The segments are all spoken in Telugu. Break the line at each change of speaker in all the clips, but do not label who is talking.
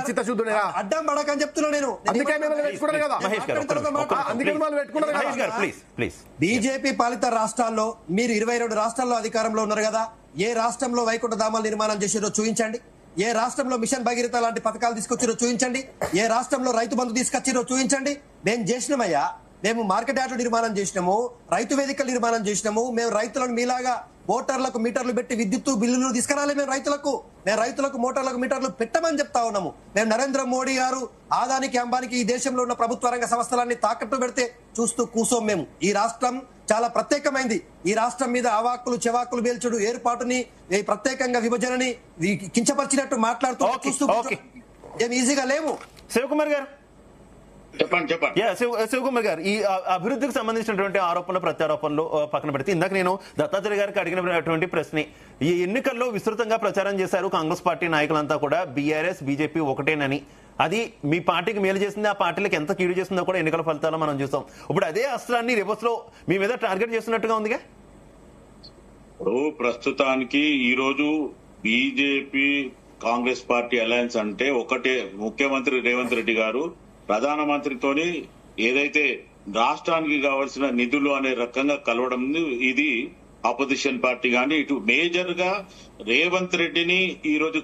చిత్తశుద్ధుడా
అడ్డం పడకని చెప్తున్నా నేను. బీజేపీ పాలిత రాష్ట్రాల్లో మీరు 22 రాష్ట్రాల్లో అధికారంలో ఉన్నారు కదా, ఏ రాష్ట్రంలో వైకుంఠ ధామాలు నిర్మాణం చేసిరో చూపించండి. ఏ రాష్ట్రంలో మిషన్ భగీరథ లాంటి పథకాలు తీసుకొచ్చిరో చూపించండి. ఏ రాష్ట్రంలో రైతు బంధు తీసుకొచ్చిరో చూపించండి. మేము చేసినామయ్యా, మేము మార్కెట్ యార్డులు నిర్మాణం చేసినాము, రైతు వేదికలు నిర్మాణం చేసినాము. మేము రైతులను మీలాగా మోటార్లకు మీటర్లు పెట్టి విద్యుత్ బిల్లులు తీసుకురాలి. మేము రైతులకు మోటార్లకు మీటర్లు పెట్టమని చెప్తా ఉన్నాము. మేము నరేంద్ర మోడీ గారు ఆదానికి అంబానికి ఈ దేశంలో ఉన్న ప్రభుత్వ రంగ సంస్థలన్నీ తాకట్టు పెడితే చూస్తూ కూసోం. మేము ఈ రాష్ట్రం చాలా ప్రత్యేకమైంది. ఈ రాష్ట్రం మీద అవాక్కులు చెవాకులు పేల్చుడు, ఏర్పాటుని ప్రత్యేకంగా విభజనని కించపరిచినట్టు మాట్లాడుతూ చూస్తూ ఏం ఈజీగా లేము.
శివకుమార్ గారు
చెప్పండి.
శివకుమార్ గారు, ఈ అభివృద్ధికి సంబంధించినటువంటి ఆరోపణలు ప్రత్యారోపణలు పక్కన పెడితే, ఇందాక నేను దత్తాత్రేయ గారికి అడిగినటువంటి ప్రశ్న, ఈ ఎన్నికల్లో విస్తృతంగా ప్రచారం చేశారు కాంగ్రెస్ పార్టీ నాయకులంతా కూడా బీఆర్ఎస్ బీజేపీ ఒకటేనని. అది మీ పార్టీకి మేలు చేసింది, ఆ పార్టీలకు ఎంత కీడు చేసిందో కూడా ఎన్నికల ఫలితాల్లో మనం చూస్తాం. ఇప్పుడు అదే అస్త్రాన్ని రివర్స్ లో మీ మీద టార్గెట్ చేస్తున్నట్టుగా ఉందిగా.
ఇప్పుడు ప్రస్తుతానికి ఈరోజు బీజేపీ కాంగ్రెస్ పార్టీ అలయన్స్ అంటే ఒకటే. ముఖ్యమంత్రి రేవంత్ రెడ్డి గారు ప్రధానమంత్రితోని ఏదైతే రాష్ట్రానికి కావాల్సిన నిధులు అనే రకంగా కలవడం, ఇది ఆపోజిషన్ పార్టీ కానీ ఇటు మేజర్ గా రేవంత్ రెడ్డిని ఈ రోజు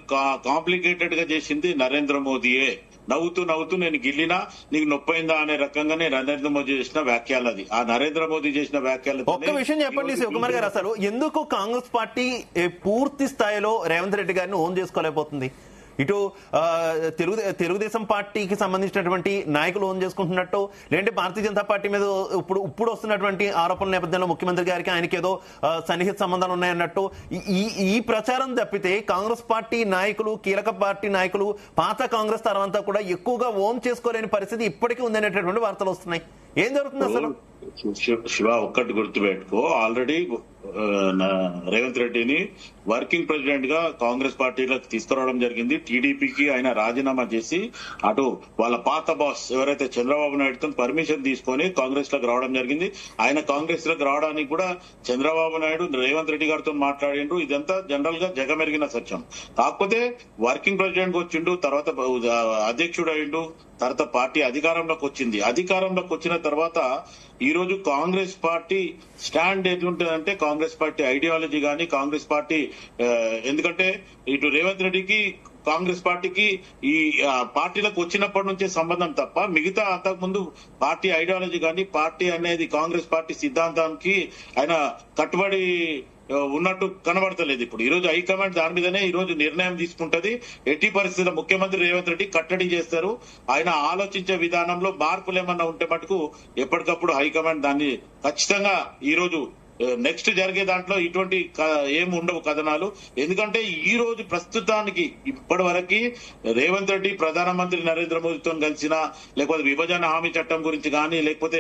కాంప్లికేటెడ్ గా చేసింది నరేంద్ర మోదీయే. నవ్వుతూ నేను గిల్లినా నీకు నొప్పైందా అనే రకంగానే నరేంద్ర మోదీ చేసిన వ్యాఖ్యలు. అది ఆ నరేంద్ర మోదీ చేసిన వ్యాఖ్యలు.
ఒక్క విషయం చెప్పండి శివకుమార్ గారు, అసలు ఎందుకు కాంగ్రెస్ పార్టీ పూర్తి స్థాయిలో రేవంత్ రెడ్డి గారిని ఓన్ చేసుకోలేకపోతుంది? ఇటు తెలుగుదేశం పార్టీకి సంబంధించినటువంటి నాయకులు ఓన్ చేసుకుంటున్నట్టు, లేదంటే భారతీయ జనతా పార్టీ మీద ఇప్పుడు వస్తున్నటువంటి ఆరోపణల నేపథ్యంలో ముఖ్యమంత్రి గారికి ఆయనకి ఏదో సన్నిహిత సంబంధాలు ఉన్నాయన్నట్టు ఈ ప్రచారం తప్పితే కాంగ్రెస్ పార్టీ నాయకులు, కీలక పార్టీ నాయకులు, పాత కాంగ్రెస్ తరమంతా కూడా ఎక్కువగా ఓన్ చేసుకోలేని పరిస్థితి ఇప్పటికీ ఉందనేటటువంటి వార్తలు వస్తున్నాయి. ఏం జరుగుతుంది అసలు?
శివ, ఒక్కటి గుర్తుపెట్టుకో, ఆల్రెడీ రేవంత్ రెడ్డిని వర్కింగ్ ప్రెసిడెంట్ గా కాంగ్రెస్ పార్టీలోకి తీసుకురావడం జరిగింది. టీడీపీకి ఆయన రాజీనామా చేసి అటు వాళ్ళ పాత బాస్ ఎవరైతే చంద్రబాబు నాయుడుతో పర్మిషన్ తీసుకొని కాంగ్రెస్ లోకి రావడం జరిగింది. ఆయన కాంగ్రెస్ లోకి రావడానికి కూడా చంద్రబాబు నాయుడు రేవంత్ రెడ్డి గారితో మాట్లాడిండ్రు. ఇదంతా జనరల్ గా జగమెరిగిన సత్యం. కాకపోతే వర్కింగ్ ప్రెసిడెంట్ వచ్చిండు, తర్వాత అధ్యక్షుడు అయిండు, తర్వాత పార్టీ అధికారంలోకి వచ్చింది. అధికారంలోకి వచ్చిన తర్వాత ఈ రోజు కాంగ్రెస్ పార్టీ స్టాండ్ ఎట్లుంటుందంటే, కాంగ్రెస్ పార్టీ ఐడియాలజీ గానీ, కాంగ్రెస్ పార్టీ ఎందుకంటే ఇటు రేవంత్ రెడ్డికి కాంగ్రెస్ పార్టీకి ఈ పార్టీలకు వచ్చినప్పటి నుంచే సంబంధం తప్ప మిగతా అంతకుముందు పార్టీ ఐడియాలజీ గానీ, పార్టీ అనేది కాంగ్రెస్ పార్టీ సిద్ధాంతానికి ఆయన కట్టుబడి ఉన్నట్టు కనబడతలేదు. ఇప్పుడు ఈ రోజు హైకమాండ్ దాని మీదనే ఈ రోజు నిర్ణయం తీసుకుంటది. ఎట్టి పరిస్థితుల్లో ముఖ్యమంత్రి రేవంత్ రెడ్డి కట్టడి చేస్తారు. ఆయన ఆలోచించే విధానంలో మార్పులు ఏమన్నా ఉంటే మటుకు ఎప్పటికప్పుడు హైకమాండ్ దాన్ని ఖచ్చితంగా ఈ రోజు నెక్స్ట్ జరిగే దాంట్లో ఇటువంటి ఏమి ఉండవు కథనాలు. ఎందుకంటే ఈ రోజు ప్రస్తుతానికి ఇప్పటి వరకు రేవంత్ రెడ్డి ప్రధానమంత్రి నరేంద్ర మోదీతో కలిసినా, లేకపోతే విభజన హామీ చట్టం గురించి కానీ, లేకపోతే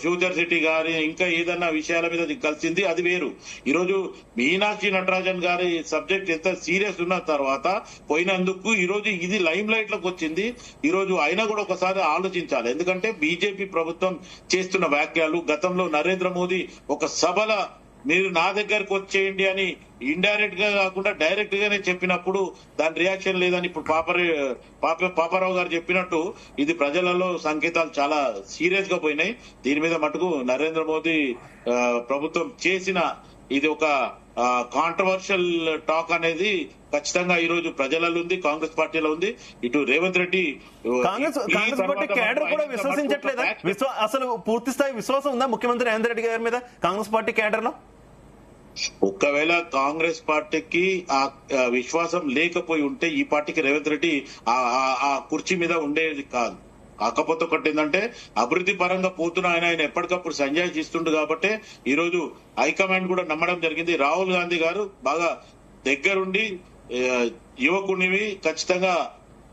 ఫ్యూచర్ సిటీ గాని, ఇంకా ఏదన్నా విషయాల మీద కలిసింది అది వేరు. ఈ రోజు మీనాక్షి నటరాజన్ గారి సబ్జెక్ట్ ఎంత సీరియస్ ఉన్న తర్వాత పోయినందుకు ఈ రోజు ఇది లైమ్ లైట్ లోకి వచ్చింది. ఈ రోజు అయినా కూడా ఒకసారి ఆలోచించాలి. ఎందుకంటే బీజేపీ ప్రభుత్వం చేస్తున్న వ్యాఖ్యలు, గతంలో నరేంద్ర మోదీ ఒక సభ మీరు నా దగ్గరకు వచ్చేయండి అని ఇండైరెక్ట్ గా కాకుండా డైరెక్ట్ గానే చెప్పినప్పుడు దాని రియాక్షన్ లేదని ఇప్పుడు పాపారావు గారు చెప్పినట్టు ఇది ప్రజలలో సంకేతాలు చాలా సీరియస్ గా పోయినాయి. దీని మీద మటుకు నరేంద్ర మోదీ ప్రభుత్వం చేసిన ఇది ఒక కాంట్రవర్షియల్ టాక్ అనేది ఖచ్చితంగా ఈ రోజు ప్రజలలో ఉంది, కాంగ్రెస్ పార్టీలో ఉంది. ఇటు రేవంత్ రెడ్డి
కాంగ్రెస్ పార్టీ కేడర్ కూడా విశ్వసించట్లేదా? అసలు పూర్తి స్థాయి విశ్వాసం ఉందా ముఖ్యమంత్రి రేవంత్ రెడ్డి గారి మీద కాంగ్రెస్ పార్టీ కేడర్ లో?
ఒక్కవేళ కాంగ్రెస్ పార్టీకి ఆ విశ్వాసం లేకపోయి ఉంటే ఈ పార్టీకి రేవంత్ రెడ్డి ఆ కుర్చీ మీద ఉండేది కాదు. కాకపోతే ఒకటి ఏంటంటే అభివృద్ధి పరంగా పోతున్న ఆయన ఎప్పటికప్పుడు సంజయ్ చేస్తుండు కాబట్టి ఈ రోజు హైకమాండ్ కూడా నమ్మడం జరిగింది. రాహుల్ గాంధీ గారు బాగా దగ్గరుండి యువకునివి ఖచ్చితంగా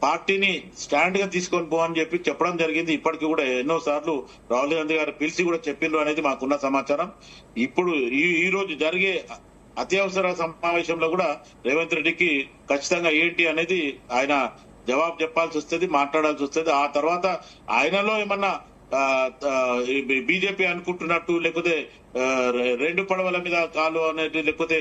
పార్టీని స్టాండ్ గా తీసుకొని పోవని చెప్పి చెప్పడం జరిగింది. ఇప్పటికీ కూడా ఎన్నో సార్లు రాహుల్ గాంధీ గారు పిలిచి కూడా చెప్పిండ్రు అనేది మాకున్న సమాచారం. ఇప్పుడు ఈ రోజు జరిగే అత్యవసర సమావేశంలో కూడా రేవంత్ రెడ్డికి ఖచ్చితంగా ఏంటి అనేది ఆయన జవాబు చెప్పాల్సి వస్తుంది, మాట్లాడాల్సి వస్తుంది. ఆ తర్వాత ఆయనలో ఏమన్నా బీజేపీ అనుకుంటున్నట్టు లేకపోతే రెండు పడవల మీద కాలు అనేది, లేకపోతే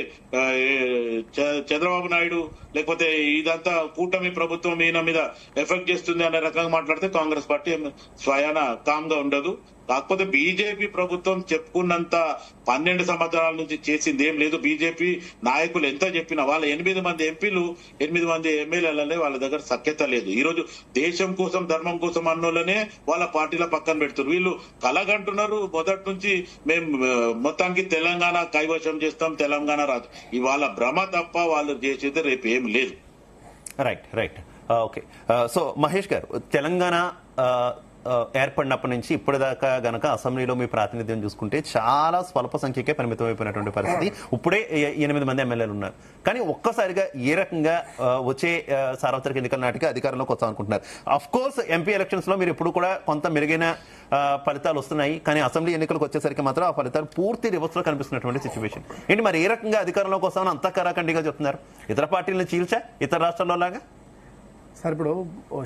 చంద్రబాబు నాయుడు లేకపోతే ఇదంతా కూటమి ప్రభుత్వం ఈయన మీద ఎఫెక్ట్ చేస్తుంది అనే రకంగా మాట్లాడితే కాంగ్రెస్ పార్టీ స్వయాన కామ్ గా ఉండదు. కాకపోతే బీజేపీ ప్రభుత్వం చెప్పుకున్నంత 12 సంవత్సరాల నుంచి చేసింది ఏం లేదు. బీజేపీ నాయకులు ఎంత చెప్పినా వాళ్ళ 8 మంది ఎంపీలు 8 మంది ఎమ్మెల్యేలనే వాళ్ళ దగ్గర సఖ్యత లేదు. ఈ రోజు దేశం కోసం ధర్మం కోసం అన్నోళ్ళనే వాళ్ళ పార్టీల పక్కన పెడుతున్నారు. వీళ్ళు కలగంటున్నారు మొదటి నుంచి, మేము మొత్తానికి తెలంగాణ కైవశం చేస్తాం, తెలంగాణ రాదు. ఇవాళ భ్రమ తప్ప వాళ్ళు చేసేది రేపు ఏం లేదు.
Right okay. సో మహేష్ గారు, తెలంగాణ ఏర్పడినప్పటి నుంచి ఇప్పటిదాకా గనక అసెంబ్లీలో మీ ప్రాతినిధ్యం చూసుకుంటే చాలా స్వల్ప సంఖ్యకే పరిమితం అయిపోయినటువంటి పరిస్థితి. ఇప్పుడే 8 మంది ఎమ్మెల్యేలు ఉన్నారు. కానీ ఒక్కసారిగా ఏ రకంగా వచ్చే సార్వత్రిక ఎన్నికల నాటికి అధికారంలోకి వస్తాం అనుకుంటున్నారు? అఫ్ కోర్స్ ఎంపీ ఎలక్షన్స్ లో మీరు ఇప్పుడు కూడా కొంత మెరుగైన ఫలితాలు వస్తున్నాయి, కానీ అసెంబ్లీ ఎన్నికలకు వచ్చేసరికి మాత్రం ఆ ఫలితాలు పూర్తి రివర్స్ లో కనిపిస్తున్నటువంటి సిచ్యువేషన్ ఏంటి? మరి ఏ రకంగా అధికారంలోకి వస్తామని అంత కరాఖండిగా చెప్తున్నారు? ఇతర పార్టీలను చీల్చా ఇతర రాష్ట్రాల్లో లాగా?
సార్, ఇప్పుడు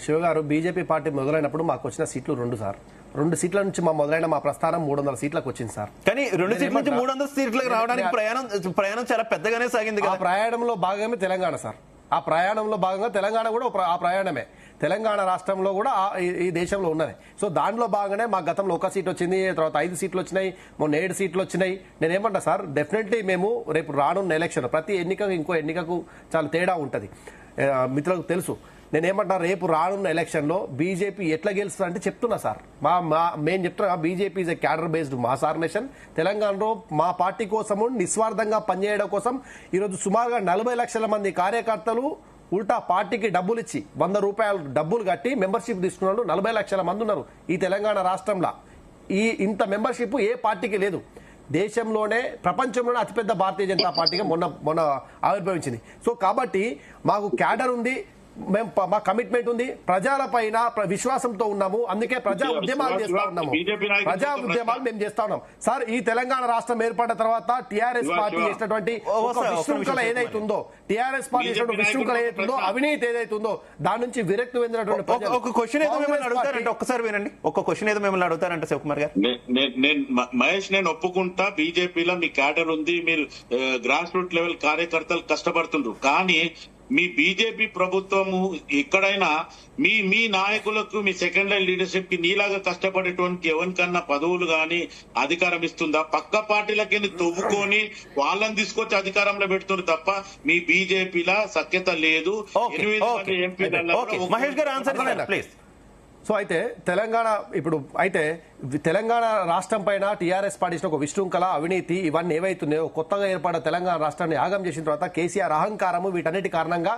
శివ గారు, బీజేపీ పార్టీ మొదలైనప్పుడు మాకు వచ్చిన సీట్లు 2 సార్. 2 సీట్ల నుంచి మొదలైన మా ప్రస్థానం 300 సీట్లకు వచ్చింది సార్.
కానీ 2 సీట్ల నుంచి 300 సీట్లకు రావడానికి ప్రయాణం చాలా పెద్దగానే సాగింది.
ఆ ప్రయాణంలో భాగమే తెలంగాణ సార్. ఆ ప్రయాణంలో భాగంగా తెలంగాణ కూడా ఆ ప్రయాణమే. తెలంగాణ రాష్ట్రంలో కూడా ఈ దేశంలో ఉన్నది. సో దాంట్లో భాగంగానే మా గతంలో 1 సీట్ వచ్చింది, తర్వాత 5 సీట్లు వచ్చినాయి, మొన్న 7 సీట్లు వచ్చినాయి. నేనేమంటా సార్, డెఫినెట్లీ మేము రేపు రానున్న ఎలక్షన్, ప్రతి ఎన్నికకు ఇంకో ఎన్నికకు చాలా తేడా ఉంటుంది, మిత్రులకు తెలుసు. నేనేమంటా, రేపు రానున్న ఎలక్షన్లో బీజేపీ ఎట్లా గెలుస్తుంది అంటే చెప్తున్నా సార్. మేము చెప్తున్నా, BJP is a cadre based mass organisation. తెలంగాణలో మా పార్టీ కోసము నిస్వార్థంగా పనిచేయడం కోసం ఈరోజు సుమారుగా 40 లక్షల మంది కార్యకర్తలు ఉల్టా పార్టీకి డబ్బులు ఇచ్చి 100 రూపాయలు డబ్బులు కట్టి మెంబర్షిప్ తీసుకున్న వాళ్ళు 40 లక్షల మంది ఉన్నారు ఈ తెలంగాణ రాష్ట్రంలో. ఇంత మెంబర్షిప్ ఏ పార్టీకి లేదు. దేశంలోనే, ప్రపంచంలోనే అతిపెద్ద భారతీయ జనతా పార్టీగా మొన్న ఆవిర్భవించింది. సో కాబట్టి మాకు క్యాడర్ ఉంది, మా కమిట్మెంట్ ఉంది, ప్రజల పైన విశ్వాసంతో ఉన్నాము. అందుకే ప్రజా ఉద్యమాలు చేస్తా ఉన్నాము. ప్రజా ఉద్యమాలు మేము చేస్తా ఉన్నాం సార్. ఈ తెలంగాణ రాష్ట్రం ఏర్పడిన తర్వాత టీఆర్ఎస్ పార్టీ చేసినటువంటి విశృంఖల ఏదైతుందో, టీఆర్ఎస్ పార్టీ చేసినటువంటి విశృంఖల ఏదైతుందో, అవినీతి ఏదైతుందో, దాని నుంచి విరక్తి చెందినటువంటి
ఒక క్వశ్చన్ ఏదో మిమ్మల్ని అడుగుతారంటే ఒక్కసారి వినండి. ఒక క్వశ్చన్ ఏదో మిమ్మల్ని అడుగుతారంటే శివకుమార్ గారు,
మహేష్, నేను ఒప్పుకుంటా, బీజేపీలో మీ క్యాడర్ ఉంది, మీరు గ్రాస్ రూట్ లెవెల్ కార్యకర్తలు కష్టపడుతుండ్రు. కానీ మీ బీజేపీ ప్రభుత్వము ఎక్కడైనా మీ నాయకులకు, మీ సెకండ్ లైన్ లీడర్షిప్ కి నీలాగా కష్టపడేటువంటి ఎవరికన్నా పదవులు గాని అధికారం ఇస్తుందా? పక్క పార్టీలకి తవ్వుకొని వాళ్ళని తీసుకొచ్చి అధికారంలో పెడుతున్నారు తప్ప మీ బీజేపీలా సఖ్యత లేదు. 8 మంది ఎంపీలలో
సో అయితే తెలంగాణ రాష్ట్రం పైన టీఆర్ఎస్ పార్టీ ఒక విశృంఖల, అవినీతి, ఇవన్నీ ఏవైతున్నాయో, కొత్తగా ఏర్పడిన తెలంగాణ రాష్ట్రాన్ని ఆగం చేసిన తర్వాత కేసీఆర్ అహంకారము, వీటన్నిటి కారణంగా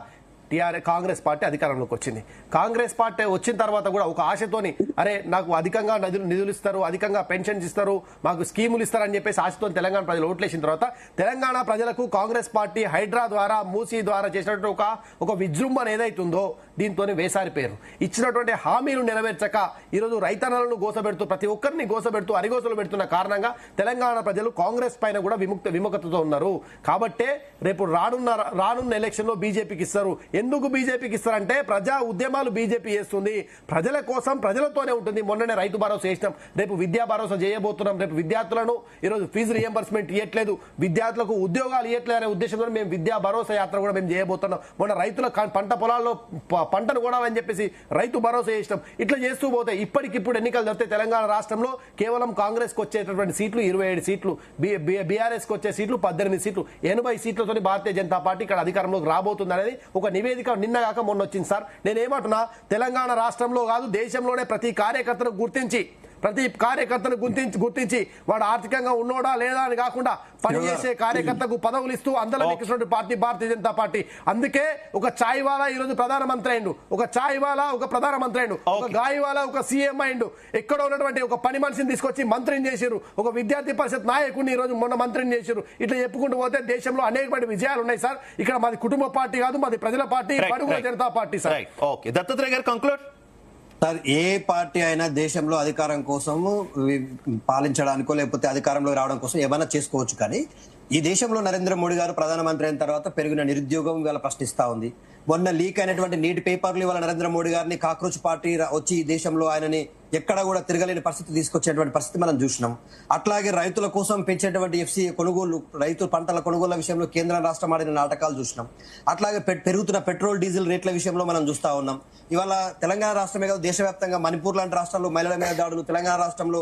కాంగ్రెస్ పార్టీ అధికారంలోకి వచ్చింది. కాంగ్రెస్ పార్టీ వచ్చిన తర్వాత కూడా ఒక ఆశతోని, అరే నాకు అధికంగా నిధులు ఇస్తారు, అధికంగా పెన్షన్స్ ఇస్తారు, మాకు స్కీములు ఇస్తారని చెప్పేసి ఆశతో తెలంగాణ ప్రజలు ఓట్లేసిన తర్వాత తెలంగాణ ప్రజలకు కాంగ్రెస్ పార్టీ హైడ్రా ద్వారా, మూసీ ద్వారా చేసినటువంటి ఒక విజృంభణ ఏదైతుందో, దీంతో వేసారి పేరు ఇచ్చినటువంటి హామీలు నెరవేర్చక ఈరోజు రైతన్నలను గోసపెడుతూ, ప్రతి ఒక్కరిని గోసపెడుతూ, అరిగోసలు పెడుతున్న కారణంగా తెలంగాణ ప్రజలు కాంగ్రెస్ పైన కూడా విముఖతతో ఉన్నారు. కాబట్టే రేపు రానున్న ఎలక్షన్ లో బీజేపీకి ఇస్తారు. ఎందుకు బీజేపీకి ఇస్తారంటే, ప్రజా ఉద్యమాలు బీజేపీ చేస్తుంది, ప్రజల కోసం, ప్రజలతోనే ఉంటుంది. మొన్ననే రైతు భరోసా చేసినాం, రేపు విద్యా భరోసా చేయబోతున్నాం. రేపు విద్యార్థులను ఈరోజు ఫీజు రియంబర్స్మెంట్ ఇవ్వట్లేదు, విద్యార్థులకు ఉద్యోగాలు ఇవ్వట్లేదు అనే ఉద్దేశంతో మేము విద్యా భరోసా యాత్ర కూడా మేము చేయబోతున్నాం. మొన్న రైతుల పంట పొలాల్లో పంటను కొనాలని చెప్పేసి రైతు భరోసా చేసినాం. ఇట్లా చేస్తూ పోతే ఇప్పటికిప్పుడు ఎన్నికలు జరిగితే తెలంగాణ రాష్ట్రంలో కేవలం కాంగ్రెస్ కు వచ్చేటటువంటి సీట్లు 27 సీట్లు, బీఆర్ఎస్ కు వచ్చే సీట్లు 18 సీట్లు, 80 సీట్లతో భారతీయ జనతా పార్టీ ఇక్కడ అధికారంలోకి రాబోతుంది అనేది ఒక నివేదిక నిన్నగాక మొన్న వచ్చింది సార్. నేనేమంటున్నా, తెలంగాణ రాష్ట్రంలో కాదు, దేశంలోనే ప్రతి కార్యకర్తను గుర్తించి వాడు ఆర్థికంగా ఉన్నోడా లేదా అని కాకుండా పనిచేసే కార్యకర్తకు పదవులు ఇస్తూ అందరం ఎక్కినటువంటి పార్టీ భారతీయ జనతా పార్టీ. అందుకే ఒక చాయ్ వాలా ఈరోజు ప్రధానమంత్రి అయిండు, ఒక చాయ్ వాలా ఒక ప్రధానమంత్రి అయిండు, ఒక గాయ వాలా ఒక సీఎం అయిండు. ఎక్కడో ఉన్నటువంటి ఒక పని మనిషిని తీసుకొచ్చి మంత్రిని చేశారు, ఒక విద్యార్థి పరిషత్ నాయకుడిని ఈరోజు మొన్న మంత్రిని చేశారు. ఇట్లా చెప్పుకుంటూ పోతే దేశంలో అనేకమైన విజయాలు ఉన్నాయి సార్. ఇక్కడ మాది కుటుంబ పార్టీ కాదు, మాది ప్రజల పార్టీ, బడుగుల జనతా పార్టీ సార్.
దత్తాత్రేయ గారు కంక్లూడ్.
సార్, ఏ పార్టీ అయినా దేశంలో అధికారం కోసం పాలించడానికో లేకపోతే అధికారంలో రావడం కోసం ఏమైనా చేసుకోవచ్చు. కానీ ఈ దేశంలో నరేంద్ర మోడీ గారు ప్రధానమంత్రి అయిన తర్వాత పెరిగిన నిరుద్యోగం ఇవాళ ప్రశ్నిస్తా ఉంది. మొన్న లీక్ అయినటువంటి నీటి పేపర్లు ఇవాళ నరేంద్ర మోడీ గారిని కాక్రోచ్ పార్టీ వచ్చి ఈ దేశంలో ఆయనని ఎక్కడ కూడా తిరగలేని పరిస్థితి తీసుకొచ్చేటువంటి పరిస్థితి మనం చూసినాం. అట్లాగే రైతుల కోసం పెంచేటువంటి ఎఫ్సీ కొనుగోలు, రైతు పంటల కొనుగోళ్ల విషయంలో కేంద్ర రాష్ట్రం ఆడిన నాటకాలు చూసినాం. అట్లాగే పెరుగుతున్న పెట్రోల్ డీజిల్ రేట్ల విషయంలో మనం చూస్తా ఉన్నాం. ఇవాళ తెలంగాణ రాష్ట్రమే కాదు దేశవ్యాప్తంగా మణిపూర్ లాంటి రాష్ట్రాల్లో మహిళల మీద దాడులు, తెలంగాణ రాష్ట్రంలో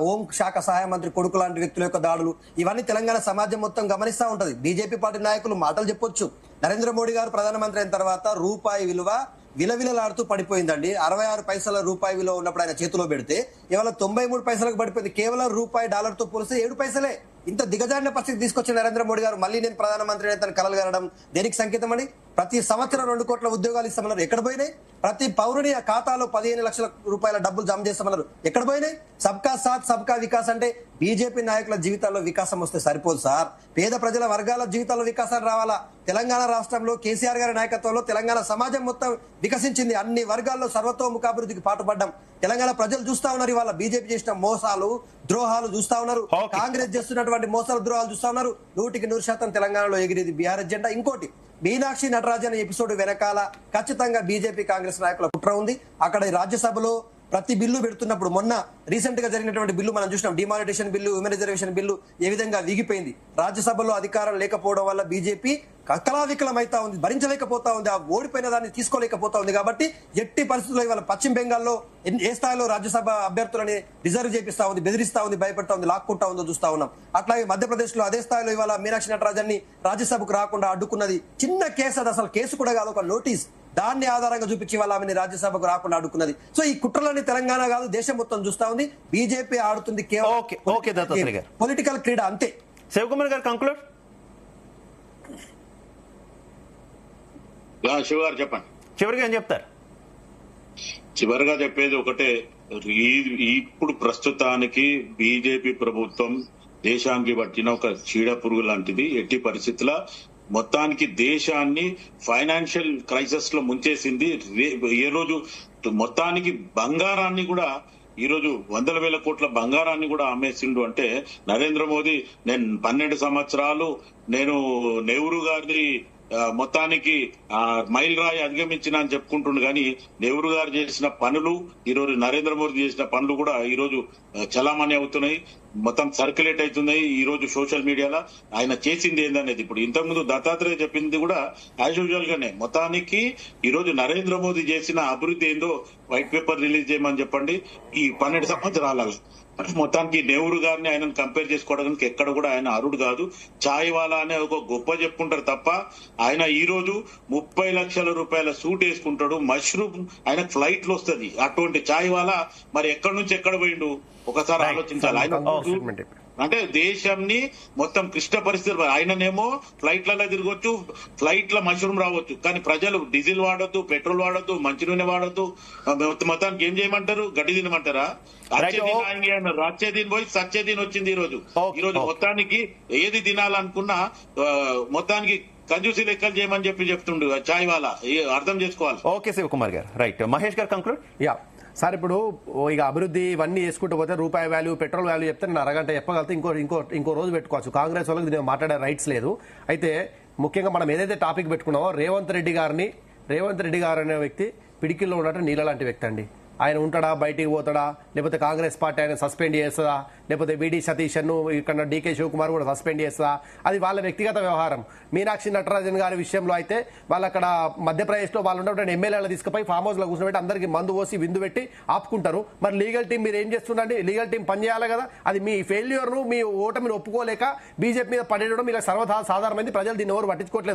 హోం శాఖ సహాయ మంత్రి కొడుకు లాంటి వ్యక్తుల యొక్క దాడులు, ఇవన్నీ తెలంగాణ సమాజం మొత్తం గమనిస్తా ఉంటది. బీజేపీ పార్టీ నాయకులు మాటలు చెప్పొచ్చు. నరేంద్ర మోడీ గారు ప్రధానమంత్రి అయిన తర్వాత రూపాయి విలువ విలవిలలాడుతూ పడిపోయిందండి. 66 పైసల రూపాయి విలువ ఉన్నప్పుడు ఆయన చేతిలో పెడితే ఇవాళ 93 పైసలకు పడిపోయింది. కేవలం రూపాయి డాలర్ తో పోలిస్తే 7 పైసలే. ఇంత దిగజారిన పరిస్థితి తీసుకొచ్చిన నరేంద్ర మోడీ గారు మళ్ళీ నేను ప్రధానమంత్రి అయితే కలలు కనడం దేనికి సంకేతం అని? ప్రతి సంవత్సరం 2 కోట్ల ఉద్యోగాలు ఇస్తామన్నారు, ఎక్కడ పోయినాయి? ప్రతి పౌరుని ఆ ఖాతాలో 15 లక్షల రూపాయల డబ్బులు జమ చేస్తామన్నారు, ఎక్కడ పోయినాయి? సబ్కా సాత్ సబ్కా వికాస్ అంటే బీజేపీ నాయకుల జీవితాల్లో వికాసం వస్తే సరిపోదు సార్. పేద ప్రజల వర్గాల జీవితాల్లో వికాసం రావాలా. తెలంగాణ రాష్ట్రంలో కేసీఆర్ గారి నాయకత్వంలో తెలంగాణ సమాజం మొత్తం వికసించింది. అన్ని వర్గాల్లో సర్వతోముఖాభివృద్ధికి పాటుపడ్డాం. తెలంగాణ ప్రజలు చూస్తా ఉన్నారు. ఇవాళ బీజేపీ చేసిన మోసాలు ద్రోహాలు చూస్తా ఉన్నారు, కాంగ్రెస్ చేస్తున్నటువంటి మోసాలు ద్రోహాలు చూస్తా ఉన్నారు. 100% తెలంగాణలో ఎగిరేది బీఆర్ జెండా. ఇంకోటి, మీనాక్షి నటరాజన్ ఎపిసోడ్ వెనకాల ఖచ్చితంగా బీజేపీ కాంగ్రెస్ నాయకుల కుట్ర ఉంది. అక్కడ రాజ్యసభలో ప్రతి బిల్లు పెడుతున్నప్పుడు మొన్న రీసెంట్ గా జరిగినటువంటి బిల్లు మనం చూసినాం. Demonetisation bill, women reservation bill ఏ విధంగా వీగిపోయింది. రాజ్యసభలో అధికారం లేకపోవడం వల్ల బీజేపీ కకలావికలం అవుతా ఉంది, భరించలేకపోతా ఉంది. ఆ ఓడిపోయిన దాన్ని తీసుకోలేకపోతా ఉంది. కాబట్టి ఎట్టి పరిస్థితుల్లో ఇవాళ పశ్చిమ బెంగాల్లో ఏ స్థాయిలో రాజ్యసభ అభ్యర్థులని రిజర్వ్ చేపిస్తా ఉంది, బెదిరిస్తా ఉంది, భయపెడతా ఉంది, లాక్కుంటా ఉందో చూస్తా ఉన్నాం. అట్లాగే మధ్యప్రదేశ్ లో అదే స్థాయిలో ఇవాళ మీనాక్షి నటరాజన్ ని రాజ్యసభకు రాకుండా అడ్డుకున్నది. చిన్న కేసు, అది అసలు కేసు కూడా కాదు, ఒక నోటీస్. దాన్ని ఆధారంగా చూపించి వాళ్ళ ఆమెని రాజ్యసభకు రాకుండా అడ్డుకున్నది. సో ఈ కుట్రలన్నీ తెలంగాణ కాదు దేశం మొత్తం చూస్తా ఉంది. బీజేపీ ఆడుతుంది కేవలం పొలిటికల్ క్రీడ, అంతే.
శివకుమార్ గారు కంక్లూడ్.
శివ గారు చెప్పండి.
చివరిగా ఏం చెప్తారు?
చివరిగా చెప్పేది ఒకటే, ఇప్పుడు ప్రస్తుతానికి బీజేపీ ప్రభుత్వం దేశానికి పట్టిన ఒక చీడ పురుగు లాంటిది. ఎట్టి పరిస్థితుల మొత్తానికి దేశాన్ని ఫైనాన్షియల్ క్రైసిస్ లో ముంచేసింది. ఏ రోజు మొత్తానికి బంగారాన్ని కూడా, ఈ రోజు 100,000 కోట్ల బంగారాన్ని కూడా అమ్మేసిండు. అంటే నరేంద్ర మోదీ నేను 12 సంవత్సరాలు నేను నెహ్రూ గారిని మొత్తానికి మైల్ రాయి అధిగమించిన అని చెప్పుకుంటుండు. కానీ నెహ్రూ గారు చేసిన పనులు, ఈ రోజు నరేంద్ర మోదీ చేసిన పనులు కూడా ఈ రోజు చలామణి అవుతున్నాయి, మొత్తం సర్క్యులేట్ అవుతున్నాయి. ఈ రోజు సోషల్ మీడియాలో ఆయన చేసింది ఏందనేది. ఇప్పుడు ఇంతకుముందు దత్తాత్రేయ చెప్పింది కూడా యాజ్ యూజువల్ గానే. మొత్తానికి ఈ రోజు నరేంద్ర మోదీ చేసిన అభివృద్ధి ఏందో వైట్ పేపర్ రిలీజ్ చేయమని చెప్పండి. ఈ 12 సంవత్సరాల మొత్తానికి నెహ్రూ గారిని ఆయనను కంపేర్ చేసుకోవడానికి ఎక్కడ కూడా ఆయన అరుడు కాదు. చాయ్ వాలా అనే ఒక గొప్ప చెప్పుకుంటారు తప్ప ఆయన ఈ రోజు 30 లక్షల రూపాయల సూట్ వేసుకుంటాడు, మష్రూమ్ ఆయన ఫ్లైట్ లో వస్తుంది. అటువంటి చాయ్ వాలా మరి ఎక్కడి నుంచి ఎక్కడ పోయిండు ఒకసారి ఆలోచించాలి. ఆయన అంటే దేశాన్ని మొత్తం క్లిష్ట పరిస్థితులు. ఆయననేమో ఫ్లైట్లలో తిరగొచ్చు, ఫ్లైట్ లో మష్రూమ్ రావచ్చు, కానీ ప్రజలు డీజిల్ వాడొద్దు, పెట్రోల్ వాడొద్దు, మంచి నూనె వాడొద్దు, మొత్తానికి ఏం చేయమంటారు? గడ్డి తినమంటారా? వచ్చే దీని పోయి సచ్చే దీని వచ్చింది. ఈ రోజు మొత్తానికి ఏది తినాలనుకున్నా మొత్తానికి కంజూసీ లెక్కలు చేయమని చెప్తుండు చాయ్ వాలా. అర్థం చేసుకోవాలి.
ఓకే శివకుమార్ గారు, రైట్. మహేష్ గారు కంక్లూడ్.
సార్, ఇప్పుడు ఇక అభివృద్ధి ఇవన్నీ వేసుకుంటూ పోతే రూపాయి వాల్యూ, పెట్రోల్ వాల్యూ చెప్తే నేను అరగంట చెప్పగలితే ఇంకో రోజు పెట్టుకోవచ్చు. కాంగ్రెస్ వాళ్ళకి దీన్ని మాట్లాడే రైట్స్ లేదు. అయితే ముఖ్యంగా మనం ఏదైతే టాపిక్ పెట్టుకున్నామో, రేవంత్ రెడ్డి గారు అనే వ్యక్తి పిడికిల్లో ఉన్నట్టు నీళ్ళ లాంటి వ్యక్తి అండి. ఆయన ఉంటాడా, బయటికి పోతాడా, లేకపోతే కాంగ్రెస్ పార్టీ ఆయన సస్పెండ్ చేస్తుందా, లేకపోతే విడి సతీష్ ఇక్కడ డీకే శివకుమార్ కూడా సస్పెండ్ చేస్తుందా, అది వాళ్ళ వ్యక్తిగత వ్యవహారం. మీనాక్షి నటరాజన్ గారి విషయంలో అయితే వాళ్ళు అక్కడ మధ్యప్రదేశ్లో వాళ్ళు ఉన్నటువంటి ఎమ్మెల్యేలు తీసుకుపోయి ఫామ్ హౌస్ లో కూర్చోబెట్టి అందరికి మందు పోసి విందు పెట్టి ఆపుకుంటారు. మరి లీగల్ టీం మీరు ఏం చేస్తుండండి? లీగల్ టీం పనిచేయాలి కదా. అది మీ ఫెయిల్యూర్ ను, మీ ఓటమిని ఒప్పుకోలేక బీజేపీ మీద పడేయడం ఇలా సాధారణమైంది. ప్రజలు దీన్ని ఎవరు పట్టించుకోవట్లేదు.